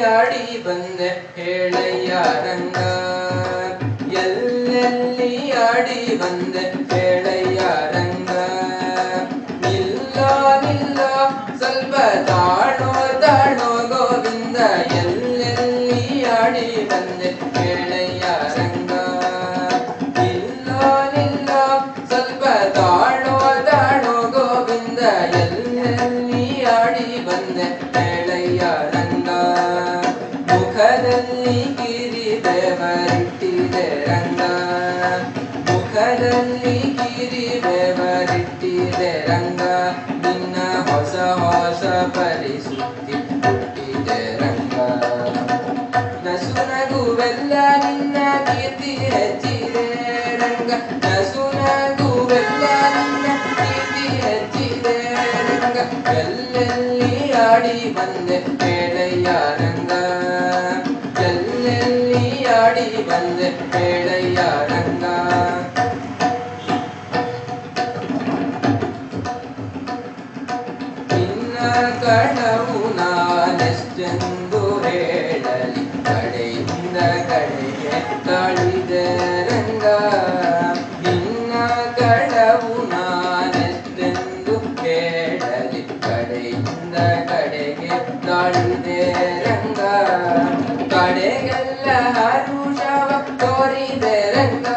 ಆಡಿ ಬಂದೆ ಹೇಳಯ್ಯ ರಂಗ ಎಲ್ಲೆಲ್ಲಿ ಆಡಿ ಬಂದೆ ಹೇಳಯ್ಯ ರಂಗ ನಿಲ್ಲ ನಿಲ್ಲ ಸ್ವಲ್ಪ ತಾಳೋ ತಾಳೋ ಗೋವಿಂದ ಎಲ್ಲೆಲ್ಲಿ ಆಡಿ ಬಂದೆ ಹೇಳಯ್ಯ ರಂಗ ನಿಲ್ಲ ನಿಲ್ಲ ಸ್ವಲ್ಪ ತಾಳೋ ತಾಳೋ ಗೋವಿಂದ ಎಲ್ಲೆಲ್ಲಿ ಆಡಿ ಬಂದೆ ಹೇಳಯ್ಯ ರಂಗ ಮುಖದಲ್ಲಿ ಗಿರಿ ಬೆವರಿಟ್ಟಿದೆ ರಂಗ ಮುಖದಲ್ಲಿ ಗಿರಿ ಬೆವರಿಟ್ಟಿದೆ ರಂಗ ನಿನ್ನ ಹೊಸ ಹೊಸ ಪರಿಸುತ್ತಿ ಹುಟ್ಟಿದೆ ರಂಗ ನಸು ನಗುವೆಲ್ಲ ನಿನ್ನ ಕೀರ್ತಿ ಹೆಚ್ಚಿದೆ ರಂಗ ನಸು ನಗುವೆಲ್ಲ ನಿನ್ನ ಕೀರ್ತಿ ಹೆಚ್ಚಿದೆ ರಂಗ ಎಲ್ಲೆಲ್ಲಿ ಆಡಿ ಬಂದೆ ಹೇಳಯ್ಯ ರಂಗ ಎಲ್ಲೆಲ್ಲಿ ಆಡಿ ಬಂದೆ ಹೇಳಯ್ಯ ರಂಗ ನಿನ್ನ ಕಣವು ನಾನೆಷ್ಟೆಂದು ಹೇಳಲಿ ಕಡೆಯಿಂದ ಕಡೆಗೆ ತಾಳಿದೆ ರಂಗ ನಿನ್ನ ಕಣವು ನಾನೆಷ್ಟೆಂದು ಹೇಳಲಿ ಕಡೆಯಿಂದ ಕಡೆಗೆ ತಾಳಿದೆ ರಂಗ ಕಡೆಗೆಲ್ಲ ಹರುಷವ ತೋರಿದೆ ರಂಗ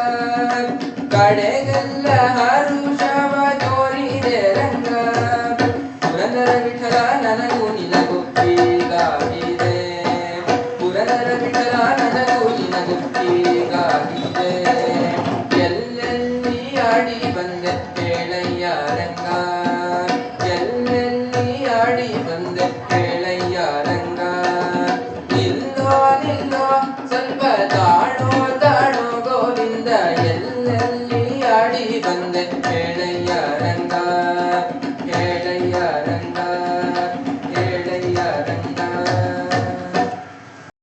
ಕಡೆಗೆಲ್ಲ ಹರುಷವ ತೋರಿದೆ ರಂಗ ಪುರಂದರ ವಿಠಲ ನನಗೂ ನಿನಗೂ ಹೀಗಾಗಿದೆ ಪುರಂದರ ವಿಠಲ ನನಗೂ ನಿನಗೂ ಹೀಗಾಗಿದೆ ಎಲ್ಲೆಲ್ಲಿ ಆಡಿ ಬಂದೆ ಹೇಳಯ್ಯ ರಂಗ